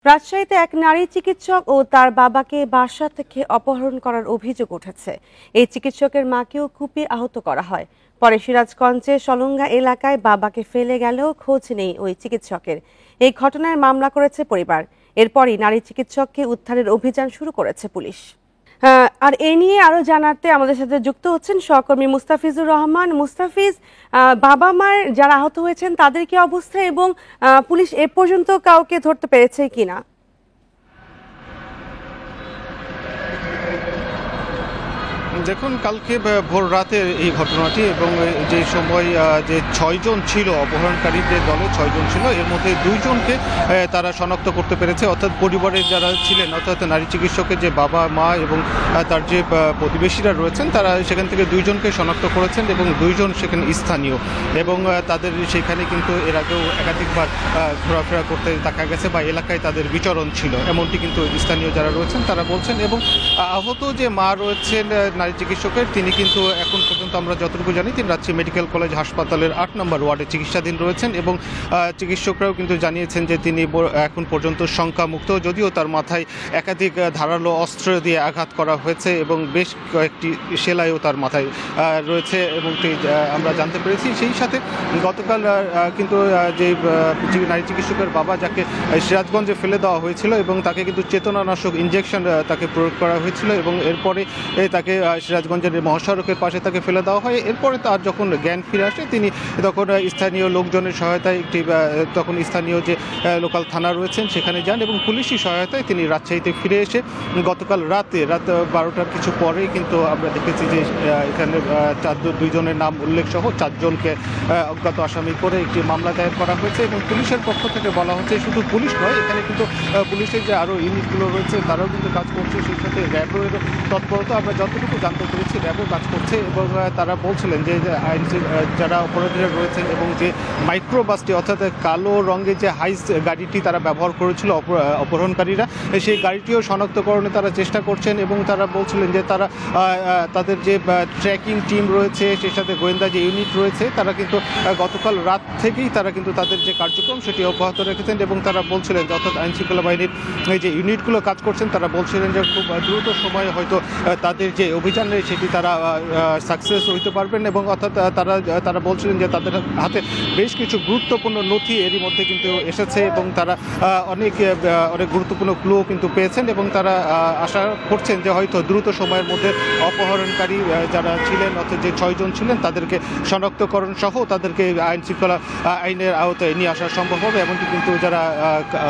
রাজশাহীতে এক নারী চিকিৎসক ও তার বাবাকে বাসা থেকে অপহরণ করার অভিযোগ উঠেছে। এই চিকিৎসকের মাকেও কুপিয়ে আহত করা হয়। পরে সিরাজগঞ্জে সলঙ্গা এলাকায় বাবাকে ফেলে গেলেও খোঁজ নেই ওই চিকিৎসকের। এই ঘটনায় মামলা করেছে পরিবার। এরপরই নারী চিকিৎসককে উদ্ধারের অভিযান শুরু করেছে পুলিশ। আর এ নিয়ে আরো জানাতে আমাদের সাথে যুক্ত হচ্ছেন সহকর্মী মুস্তাফিজুর রহমান। মুস্তাফিজ, বাবা মার যারা আহত হয়েছেন তাদের কি অবস্থা এবং পুলিশ এ পর্যন্ত কাউকে ধরতে পেরেছে কিনা? দেখুন, কালকে ভোর রাতের এই ঘটনাটি এবং যে সময় যে ৬ জন ছিল, অপহরণকারীদের দলে ৬ জন ছিল, এর মধ্যে ২ জনকে তারা শনাক্ত করতে পেরেছে। অর্থাৎ পরিবারের যারা ছিলেন, অর্থাৎ নারী চিকিৎসকের যে বাবা মা এবং তার যে প্রতিবেশীরা রয়েছেন, তারা সেখান থেকে ২ জনকে শনাক্ত করেছেন এবং ২ জন সেখানে স্থানীয় এবং তাদের সেখানে কিন্তু এর আগেও একাধিকবার ঘোরাফেরা করতে দেখা গেছে বা এলাকায় তাদের বিচরণ ছিল, এমনটি কিন্তু স্থানীয় যারা রয়েছেন তারা বলছেন। এবং আহত যে মা রয়েছেন নারী চিকিৎসকের, তিনি কিন্তু এখন পর্যন্ত আমরা যতটুকু জানি তিনি রাজশাহী মেডিকেল কলেজ হাসপাতালের ৮ নম্বর ওয়ার্ডে চিকিৎসাধীন রয়েছেন এবং চিকিৎসকরাও কিন্তু জানিয়েছেন যে তিনি এখন পর্যন্ত শঙ্কামুক্ত, যদিও তার মাথায় একাধিক ধারালো অস্ত্র দিয়ে আঘাত করা হয়েছে এবং বেশ কয়েকটি সেলাইও তার মাথায় রয়েছে এবং আমরা জানতে পেরেছি। সেই সাথে গতকাল কিন্তু যে নারী চিকিৎসকের বাবা, যাকে সিরাজগঞ্জে ফেলে দেওয়া হয়েছিল এবং তাকে কিন্তু চেতনানাশক ইনজেকশন তাকে প্রয়োগ করা হয়েছিল এবং এরপরে তাকে সিরাজগঞ্জের মহাসড়কের পাশে তাকে ফেলে দেওয়া হয়। এরপরে তার যখন জ্ঞান ফিরে আসে, তিনি তখন স্থানীয় লোকজনের সহায়তায় তখন স্থানীয় যে লোকাল থানা রয়েছেন সেখানে যান এবং পুলিশি সহায়তায় তিনি রাজশাহীতে ফিরে এসে গতকাল রাত 12টার কিছু পরেই কিন্তু আমরা দেখেছি যে এখানে 2 জনের নাম উল্লেখ সহ 4 জনকে অজ্ঞাত আসামি করে একটি মামলা দায়ের করা হয়েছে এবং পুলিশের পক্ষ থেকে বলা হচ্ছে শুধু পুলিশ নয়, এখানে কিন্তু পুলিশের যে আরও ইউনিটগুলো রয়েছে তারাও কিন্তু কাজ করছে, সেই সাথে র্যাবের তৎপরতা আমরা যতটুকু জানতে পেরেছি র্যাবও কাজ করছে এবং তারা বলছিলেন যে যারা অপরাধীরা রয়েছেন এবং যে মাইক্রোবাসটি, অর্থাৎ কালো রঙের যে হাইস গাড়িটি তারা ব্যবহার করেছিল অপহরণকারীরা, সেই গাড়িটিও শনাক্তকরণে তারা চেষ্টা করছেন এবং তারা বলছিলেন যে তারা তাদের যে ট্র্যাকিং টিম রয়েছে, সেই সাথে গোয়েন্দা যে ইউনিট রয়েছে, তারা কিন্তু গতকাল রাত থেকেই তারা কিন্তু তাদের যে কার্যক্রম সেটি অব্যাহত রেখেছেন এবং তারা বলছিলেন যে অর্থাৎ আইনশৃঙ্খলা বাহিনীর যে ইউনিটগুলো কাজ করছেন, তারা বলছিলেন যে খুব দ্রুত সময়ে হয়তো তাদের যে অভিযান সেটি তারা সাকসেস হইতে পারবেন এবং অর্থাৎ তারা বলছিলেন যে তাদের হাতে বেশ কিছু গুরুত্বপূর্ণ নথি এরই মধ্যে কিন্তু এসেছে এবং তারা অনেক গুরুত্বপূর্ণ ক্লু কিন্তু পেয়েছেন এবং তারা আশা করছেন যে হয়তো দ্রুত সময়ের মধ্যে অপহরণকারী যারা ছিলেন, অর্থাৎ যে 6 জন ছিলেন, তাদেরকে শনাক্তকরণ সহ তাদেরকে আইনশৃঙ্খলা আইনের আওতায় নিয়ে আসা সম্ভব হবে। এমনকি কিন্তু যারা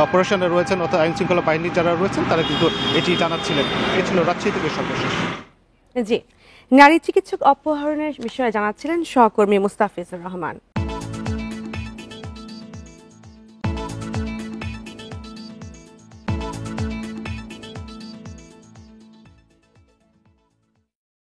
অপারেশনে রয়েছেন, অর্থাৎ আইনশৃঙ্খলা বাহিনীর যারা রয়েছেন, তারা কিন্তু এটি জানাচ্ছিলেন। এ ছিল রাজশাহী থেকে সর্বশেষ। জি, নারী চিকিৎসক অপহরণের বিষয়ে জানাচ্ছিলেন সহকর্মী মুস্তাফিজুর রহমান।